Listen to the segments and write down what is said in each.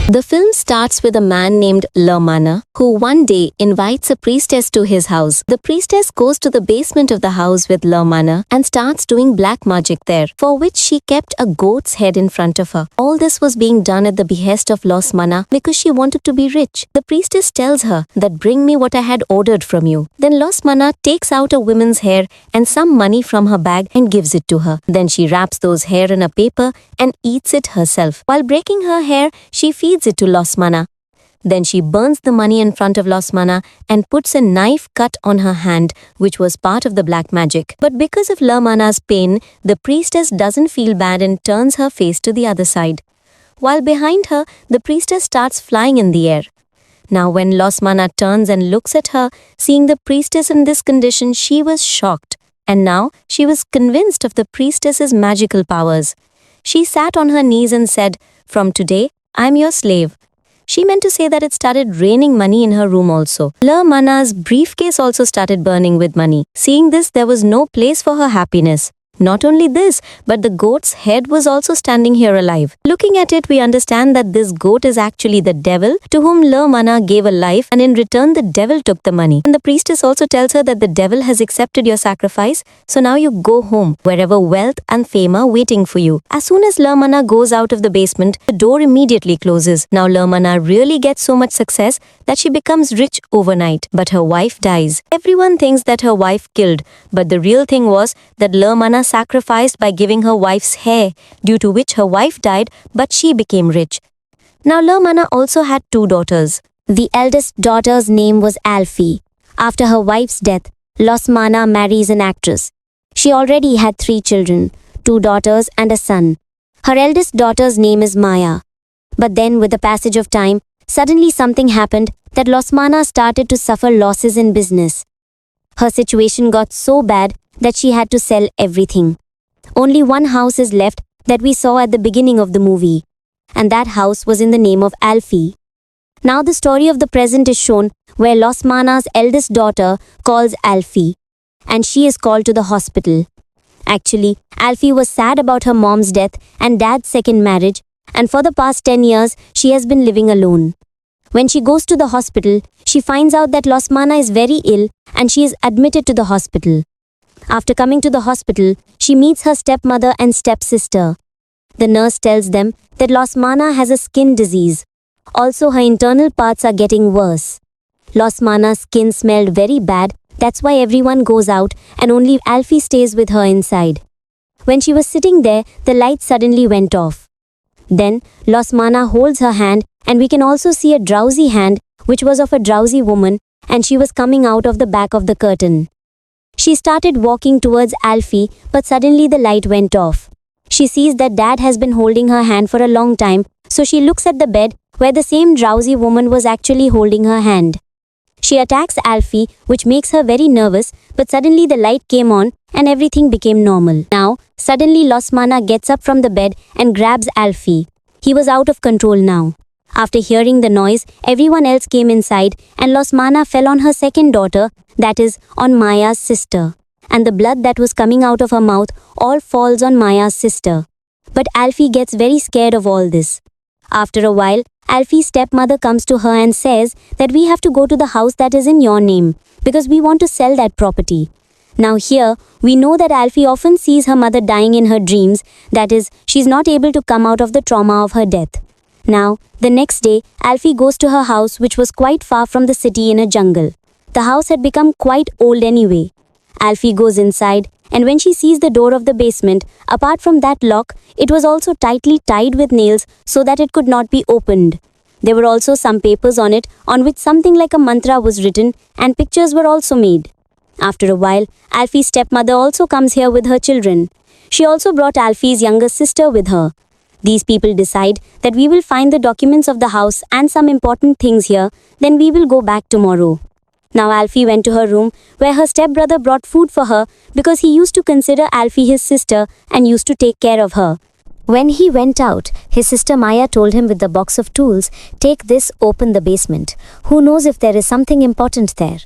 The film starts with a man named Lasmana who one day invites a priestess to his house. The priestess goes to the basement of the house with Lasmana and starts doing black magic there, for which she kept a goat's head in front of her. All this was being done at the behest of Lasmana because she wanted to be rich. The priestess tells her that bring me what I had ordered from you. Then Lasmana takes out a woman's hair and some money from her bag and gives it to her. Then she wraps those hair in a paper and eats it herself. While breaking her hair, she feeds it to Lasmana. Then she burns the money in front of Lasmana and puts a knife cut on her hand, which was part of the black magic. But because of Lasmana's pain, the priestess doesn't feel bad and turns her face to the other side. While behind her, the priestess starts flying in the air. Now when Lasmana turns and looks at her, seeing the priestess in this condition, she was shocked. And now she was convinced of the priestess's magical powers. She sat on her knees and said, "From today, I'm your slave." She meant to say that it started raining money in her room also. Lasmana's briefcase also started burning with money. Seeing this, there was no place for her happiness. Not only this, but the goat's head was also standing here alive. Looking at it, we understand that this goat is actually the devil to whom Lasmana gave a life, and in return the devil took the money. And the priestess also tells her that the devil has accepted your sacrifice, so now you go home, wherever wealth and fame are waiting for you. As soon as Lasmana goes out of the basement, the door immediately closes. Now Lasmana really gets so much success that she becomes rich overnight. But her wife dies. Everyone thinks that her wife killed, but the real thing was that Lasmana sacrificed by giving her wife's hair, due to which her wife died, but she became rich. Now Lasmana also had 2 daughters. The eldest daughter's name was Alfie. After her wife's death, Lasmana marries an actress. She already had 3 children, 2 daughters and a son. Her eldest daughter's name is Maya. But then with the passage of time, suddenly something happened that Lasmana started to suffer losses in business. Her situation got so bad that she had to sell everything. Only one house is left that we saw at the beginning of the movie, and that house was in the name of Alfie. Now the story of the present is shown where Lasmana's eldest daughter calls Alfie, and she is called to the hospital. Actually, Alfie was sad about her mom's death and dad's second marriage, and for the past 10 years, she has been living alone. When she goes to the hospital, she finds out that Lasmana is very ill and she is admitted to the hospital. After coming to the hospital, she meets her stepmother and stepsister. The nurse tells them that Lasmana has a skin disease. Also, her internal parts are getting worse. Lasmana's skin smelled very bad, that's why everyone goes out and only Alfie stays with her inside. When she was sitting there, the light suddenly went off. Then, Lasmana holds her hand and we can also see a drowsy hand which was of a drowsy woman, and she was coming out of the back of the curtain. She started walking towards Alfie, but suddenly the light went off. She sees that dad has been holding her hand for a long time, so she looks at the bed where the same drowsy woman was actually holding her hand. She attacks Alfie, which makes her very nervous, but suddenly the light came on and everything became normal. Now, suddenly Lasmana gets up from the bed and grabs Alfie. He was out of control now. After hearing the noise, everyone else came inside and Lasmana fell on her second daughter, that is, on Maya's sister. And the blood that was coming out of her mouth all falls on Maya's sister. But Alfie gets very scared of all this. After a while, Alfie's stepmother comes to her and says that we have to go to the house that is in your name because we want to sell that property. Now here, we know that Alfie often sees her mother dying in her dreams, that is, she's not able to come out of the trauma of her death. Now, the next day, Alfie goes to her house which was quite far from the city in a jungle. The house had become quite old anyway. Alfie goes inside, and when she sees the door of the basement, apart from that lock, it was also tightly tied with nails so that it could not be opened. There were also some papers on it on which something like a mantra was written, and pictures were also made. After a while, Alfie's stepmother also comes here with her children. She also brought Alfie's younger sister with her. These people decide that we will find the documents of the house and some important things here, then we will go back tomorrow. Now Alfie went to her room where her stepbrother brought food for her because he used to consider Alfie his sister and used to take care of her. When he went out, his sister Maya told him with the box of tools, "Take this, open the basement. Who knows if there is something important there?"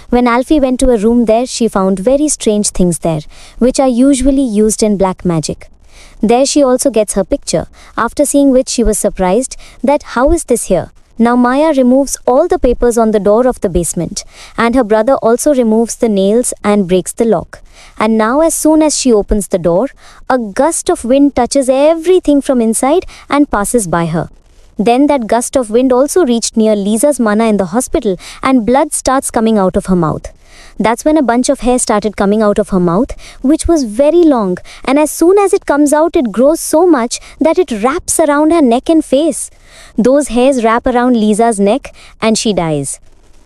When Alfie went to a room there, she found very strange things there, which are usually used in black magic. There she also gets her picture, after seeing which she was surprised that how is this here? Now Maya removes all the papers on the door of the basement, and her brother also removes the nails and breaks the lock. And now as soon as she opens the door, a gust of wind touches everything from inside and passes by her. Then that gust of wind also reached near Lasmana in the hospital, and blood starts coming out of her mouth. That's when a bunch of hair started coming out of her mouth, which was very long, and as soon as it comes out, it grows so much that it wraps around her neck and face. Those hairs wrap around Lisa's neck, and she dies.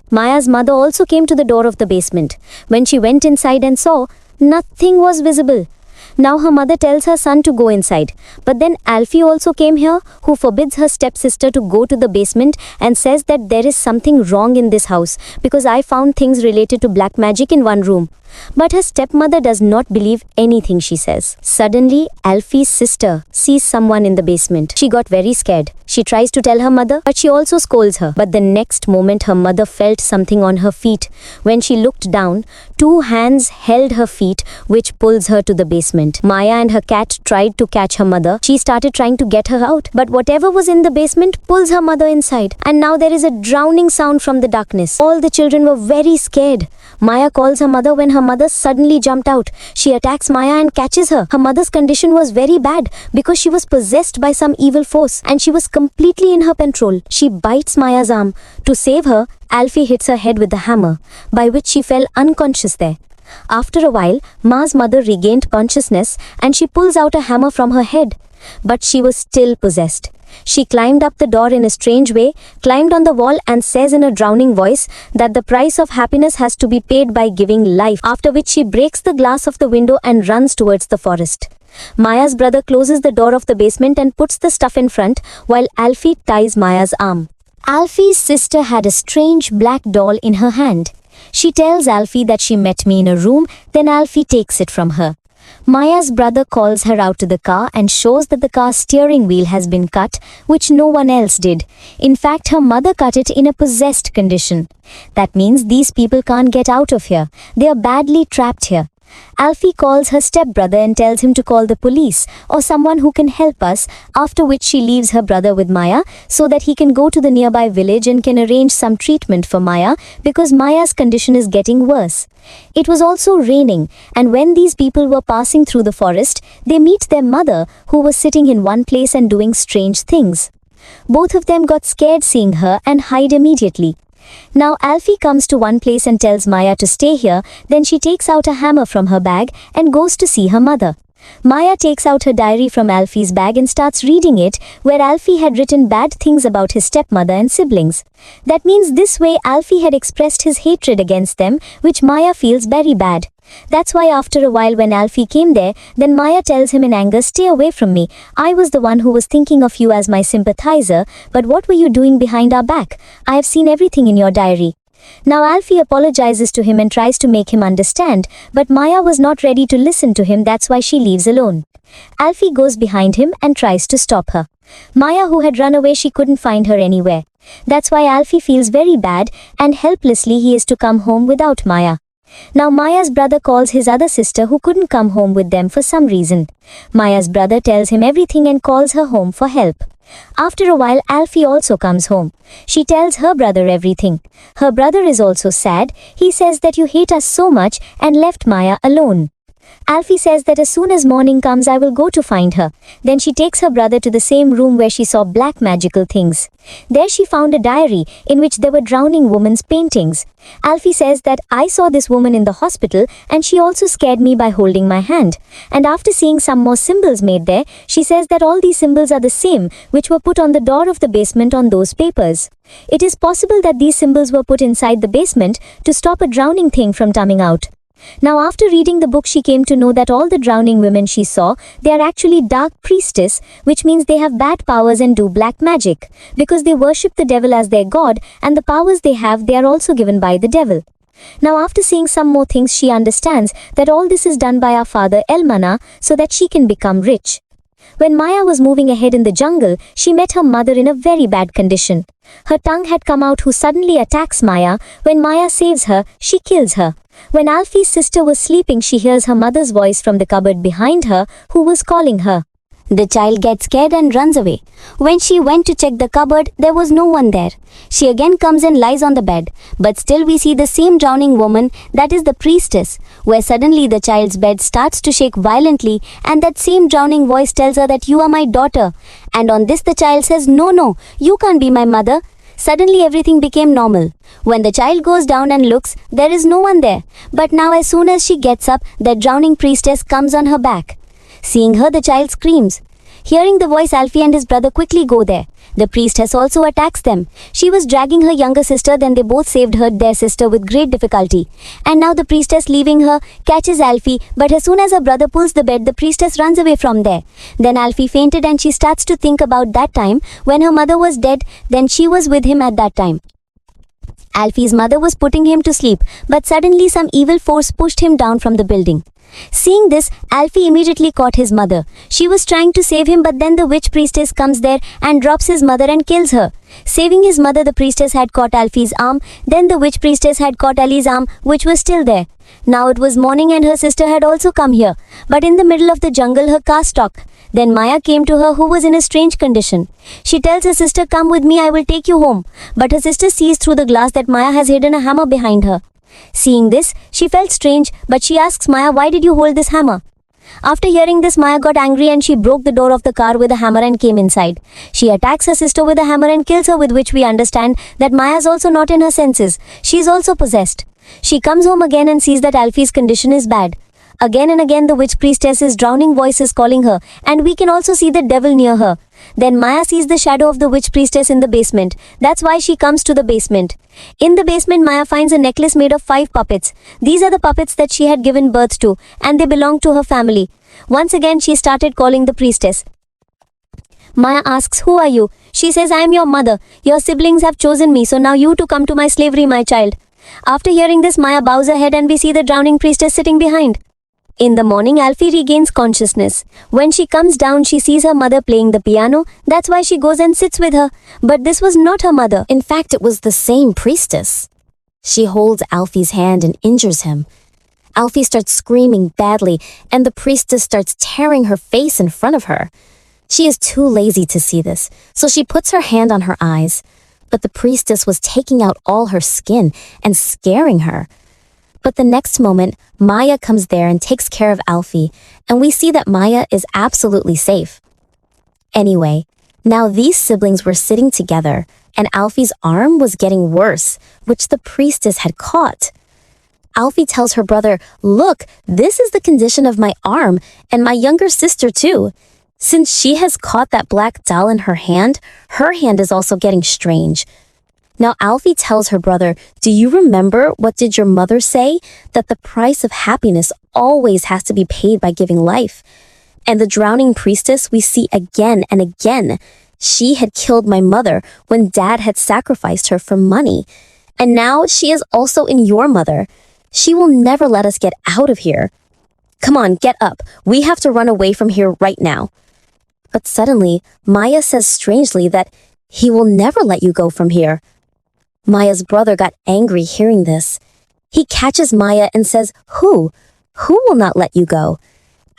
Maya's mother also came to the door of the basement. When she went inside and saw, nothing was visible. Now her mother tells her son to go inside. But then Alfie also came here, who forbids her stepsister to go to the basement and says that there is something wrong in this house because I found things related to black magic in one room. But her stepmother does not believe anything she says. Suddenly, Alfie's sister sees someone in the basement. She got very scared. She tries to tell her mother, but she also scolds her. But the next moment, her mother felt something on her feet. When she looked down, 2 hands held her feet, which pulls her to the basement. Maya and her cat tried to catch her mother. She started trying to get her out, but whatever was in the basement pulls her mother inside. And now there is a drowning sound from the darkness. All the children were very scared. Maya calls her mother when her mother suddenly jumped out. She attacks Maya and catches her. Her mother's condition was very bad because she was possessed by some evil force and she was completely in her control. She bites Maya's arm. To save her, Alfie hits her head with the hammer, by which she fell unconscious there. After a while, Ma's mother regained consciousness and she pulls out a hammer from her head. But she was still possessed. She climbed up the door in a strange way, climbed on the wall and says in a drowning voice that the price of happiness has to be paid by giving life, after which she breaks the glass of the window and runs towards the forest. Maya's brother closes the door of the basement and puts the stuff in front while Alfie ties Maya's arm. Alfie's sister had a strange black doll in her hand. She tells Alfie that she met me in a room, then Alfie takes it from her. Maya's brother calls her out to the car and shows that the car's steering wheel has been cut, which no one else did. In fact, her mother cut it in a possessed condition. That means these people can't get out of here. They are badly trapped here. Alfie calls her stepbrother and tells him to call the police or someone who can help us, after which she leaves her brother with Maya so that he can go to the nearby village and can arrange some treatment for Maya because Maya's condition is getting worse. It was also raining, and when these people were passing through the forest, they meet their mother who was sitting in one place and doing strange things. Both of them got scared seeing her and hide immediately. Now Alfie comes to one place and tells Maya to stay here, then she takes out a hammer from her bag and goes to see her mother. Maya takes out her diary from Alfie's bag and starts reading it, where Alfie had written bad things about his stepmother and siblings. That means this way Alfie had expressed his hatred against them, which Maya feels very bad. That's why after a while when Alfie came there, then Maya tells him in anger, "Stay away from me. I was the one who was thinking of you as my sympathizer, but what were you doing behind our back? I have seen everything in your diary." Now Alfie apologizes to him and tries to make him understand, but Maya was not ready to listen to him, that's why she leaves alone. Alfie goes behind him and tries to stop her. Maya, who had run away, she couldn't find her anywhere. That's why Alfie feels very bad and helplessly he is to come home without Maya. Now Maya's brother calls his other sister who couldn't come home with them for some reason. Maya's brother tells him everything and calls her home for help. After a while, Alfie also comes home. She tells her brother everything. Her brother is also sad. He says that you hate us so much and left Maya alone. Alfie says that as soon as morning comes, I will go to find her. Then she takes her brother to the same room where she saw black magical things. There she found a diary in which there were drowning women's paintings. Alfie says that I saw this woman in the hospital and she also scared me by holding my hand. And after seeing some more symbols made there, she says that all these symbols are the same which were put on the door of the basement on those papers. It is possible that these symbols were put inside the basement to stop a drowning thing from coming out. Now after reading the book, she came to know that all the drowning women she saw, they are actually dark priestess, which means they have bad powers and do black magic, because they worship the devil as their god, and the powers they have, they are also given by the devil. Now after seeing some more things, she understands that all this is done by our father Alfie so that she can become rich. When Maya was moving ahead in the jungle, she met her mother in a very bad condition. Her tongue had come out, who suddenly attacks Maya. When Maya saves her, she kills her. When Alfie's sister was sleeping, she hears her mother's voice from the cupboard behind her, who was calling her. The child gets scared and runs away. When she went to check the cupboard, there was no one there. She again comes and lies on the bed. But still we see the same drowning woman, that is the priestess, where suddenly the child's bed starts to shake violently, and that same drowning voice tells her that you are my daughter. And on this the child says, no, you can't be my mother. Suddenly everything became normal. When the child goes down and looks, there is no one there. But now as soon as she gets up, the drowning priestess comes on her back. Seeing her, the child screams. Hearing the voice, Alfie and his brother quickly go there. The priestess also attacks them. She was dragging her younger sister, then they both saved their sister with great difficulty. And now the priestess, leaving her, catches Alfie, but as soon as her brother pulls the bed, the priestess runs away from there. Then Alfie fainted and she starts to think about that time when her mother was dead, then she was with him at that time. Alfie's mother was putting him to sleep, but suddenly some evil force pushed him down from the building. Seeing this, Alfie immediately caught his mother. She was trying to save him, but then the witch priestess comes there and drops his mother and kills her. Saving his mother, the priestess had caught Alfie's arm. Then the witch priestess had caught Ali's arm, which was still there. Now it was morning and her sister had also come here. But in the middle of the jungle, her car stopped. Then Maya came to her, who was in a strange condition. She tells her sister, "Come with me, I will take you home." But her sister sees through the glass that Maya has hidden a hammer behind her. Seeing this, she felt strange, but she asks Maya, "Why did you hold this hammer?" After hearing this, Maya got angry and she broke the door of the car with a hammer and came inside. She attacks her sister with a hammer and kills her, with which we understand that Maya is also not in her senses. She is also possessed. She comes home again and sees that Alfie's condition is bad. Again and again the witch priestess's drowning voice is calling her, and we can also see the devil near her. Then Maya sees the shadow of the witch priestess in the basement. That's why she comes to the basement. In the basement, Maya finds a necklace made of 5 puppets. These are the puppets that she had given birth to, and they belong to her family. Once again, she started calling the priestess. Maya asks, "Who are you?" She says, "I am your mother. Your siblings have chosen me, so now you too come to my slavery, my child." After hearing this, Maya bows her head and we see the drowning priestess sitting behind. In the morning, Alfie regains consciousness. When she comes down, she sees her mother playing the piano. That's why she goes and sits with her. But this was not her mother. In fact, it was the same priestess. She holds Alfie's hand and injures him. Alfie starts screaming badly, and the priestess starts tearing her face in front of her. She is too lazy to see this, so she puts her hand on her eyes. But the priestess was taking out all her skin and scaring her. But the next moment, Maya comes there and takes care of Alfie, and we see that Maya is absolutely safe. Anyway, now these siblings were sitting together, and Alfie's arm was getting worse, which the priestess had caught. Alfie tells her brother, "Look, this is the condition of my arm, and my younger sister too. Since she has caught that black doll in her hand is also getting strange." Now Alfie tells her brother, "Do you remember what did your mother say? That the price of happiness always has to be paid by giving life. And the drowning priestess we see again and again. She had killed my mother when Dad had sacrificed her for money. And now she is also in your mother. She will never let us get out of here. Come on, get up. We have to run away from here right now." But suddenly, Maya says strangely that he will never let you go from here. Maya's brother got angry hearing this. He catches Maya and says, Who? Who will not let you go?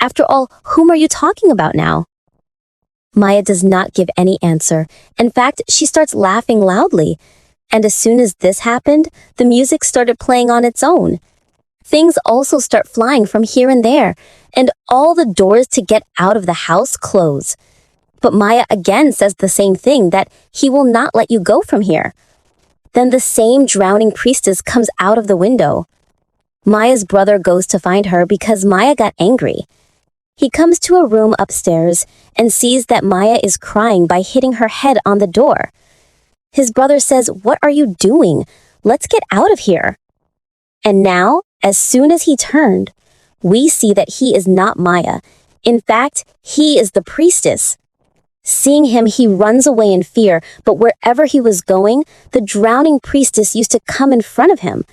After all, whom are you talking about now?" Maya does not give any answer. In fact, she starts laughing loudly. And as soon as this happened, the music started playing on its own. Things also start flying from here and there, and all the doors to get out of the house close. But Maya again says the same thing, that he will not let you go from here. Then the same drowning priestess comes out of the window. Maya's brother goes to find her because Maya got angry. He comes to a room upstairs and sees that Maya is crying by hitting her head on the door. His brother says, "What are you doing? Let's get out of here." And now, as soon as he turned, we see that he is not Maya. In fact, he is the priestess. Seeing him, he runs away in fear, but wherever he was going, the drowning priestess used to come in front of him.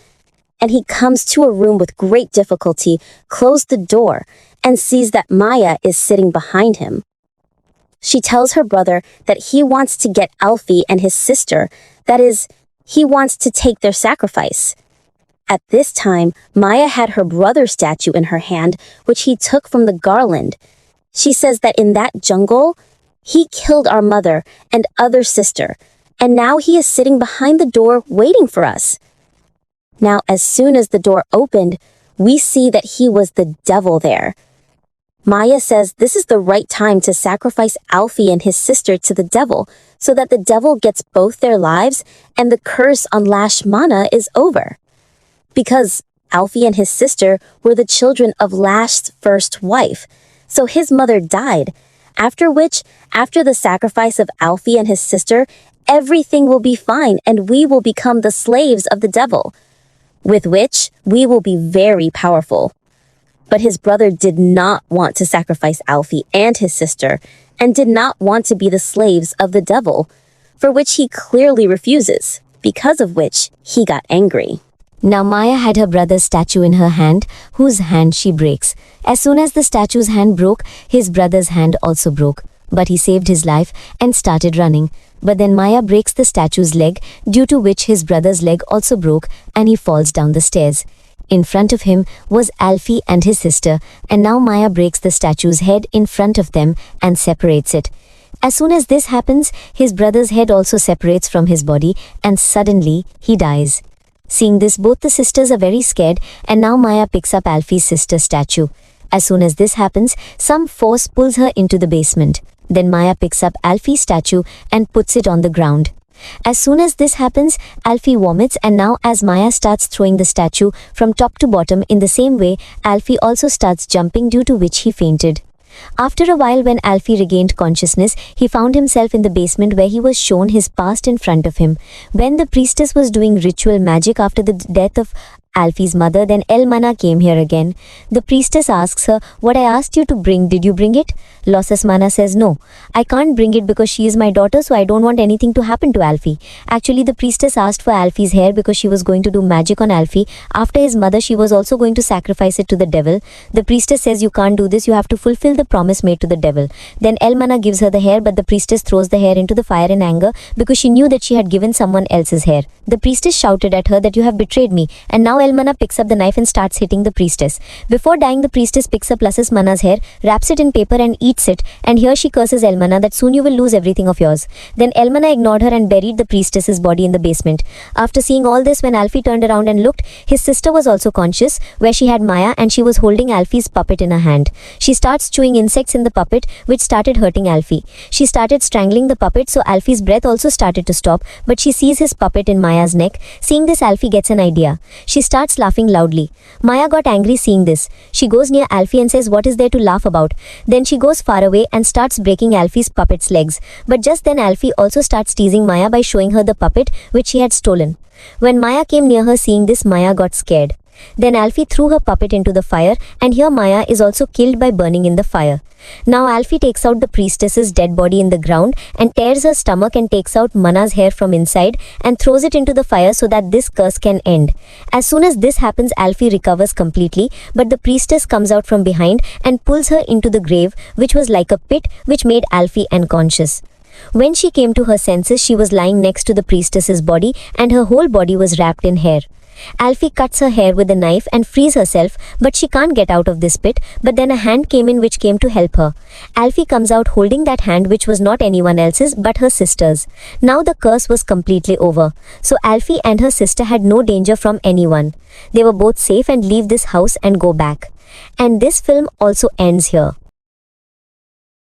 And he comes to a room with great difficulty, closed the door, and sees that Maya is sitting behind him. she tells her brother that he wants to get Alfie and his sister, that is, he wants to take their sacrifice. At this time, Maya had her brother's statue in her hand, which he took from the garland. She says that in that jungle, he killed our mother and other sister, and now he is sitting behind the door waiting for us. Now, as soon as the door opened, we see that he was the devil there. Maya says this is the right time to sacrifice Alfie and his sister to the devil, so that the devil gets both their lives and the curse on Lasmana is over. Because Alfie and his sister were the children of Lash's first wife, so his mother died, after which, after the sacrifice of Alfie and his sister, everything will be fine and we will become the slaves of the devil, with which we will be very powerful. But his brother did not want to sacrifice Alfie and his sister, and did not want to be the slaves of the devil, for which he clearly refuses, because of which he got angry. Now Maya had her brother's statue in her hand, whose hand she breaks. As soon as the statue's hand broke, his brother's hand also broke. But he saved his life and started running. But then Maya breaks the statue's leg, due to which his brother's leg also broke, and he falls down the stairs. In front of him was Alfie and his sister, and now Maya breaks the statue's head in front of them and separates it. As soon as this happens, his brother's head also separates from his body, and suddenly he dies. Seeing this, both the sisters are very scared, and now Maya picks up Alfie's sister's statue. As soon as this happens, some force pulls her into the basement. Then Maya picks up Alfie's statue and puts it on the ground. As soon as this happens, Alfie vomits, and now as Maya starts throwing the statue from top to bottom in the same way, Alfie also starts jumping, due to which he fainted. After a while, when Alfie regained consciousness, he found himself in the basement where he was shown his past in front of him. When the priestess was doing ritual magic after the death of Alfie's mother, then Lasmana came here again. The priestess asks her, "What I asked you to bring, did you bring it?" Lasmana says, "No, I can't bring it because she is my daughter, so I don't want anything to happen to Alfie." Actually, the priestess asked for Alfie's hair because she was going to do magic on Alfie. After his mother, she was also going to sacrifice it to the devil. The priestess says, "You can't do this, you have to fulfill the promise made to the devil." Then Lasmana gives her the hair, but the priestess throws the hair into the fire in anger because she knew that she had given someone else's hair. The priestess shouted at her that you have betrayed me, and now Lasmana picks up the knife and starts hitting the priestess. Before dying, the priestess picks up Lasmana's hair, wraps it in paper and eats it, and here she curses Lasmana that soon you will lose everything of yours. Then Lasmana ignored her and buried the priestess's body in the basement. After seeing all this, when Alfie turned around and looked, his sister was also conscious, where she had Maya, and she was holding Alfie's puppet in her hand. She starts chewing insects in the puppet, which started hurting Alfie. She started strangling the puppet, so Alfie's breath also started to stop, but she sees his puppet in Maya's neck. Seeing this, Alfie gets an idea. She starts laughing loudly. Maya got angry seeing this. She goes near Alfie and says, "What is there to laugh about?" Then she goes far away and starts breaking Alfie's puppet's legs. But just then Alfie also starts teasing Maya by showing her the puppet which she had stolen. When Maya came near her, seeing this, Maya got scared. Then Alfie threw her puppet into the fire, and here Maya is also killed by burning in the fire. Now Alfie takes out the priestess's dead body in the ground and tears her stomach and takes out Mana's hair from inside and throws it into the fire so that this curse can end. As soon as this happens, Alfie recovers completely, but the priestess comes out from behind and pulls her into the grave, which was like a pit, which made Alfie unconscious. When she came to her senses, she was lying next to the priestess's body, and her whole body was wrapped in hair. Alfie cuts her hair with a knife and frees herself, but she can't get out of this pit. But then a hand came in which came to help her. Alfie comes out holding that hand, which was not anyone else's but her sister's. Now the curse was completely over. So Alfie and her sister had no danger from anyone. They were both safe and leave this house and go back. And this film also ends here.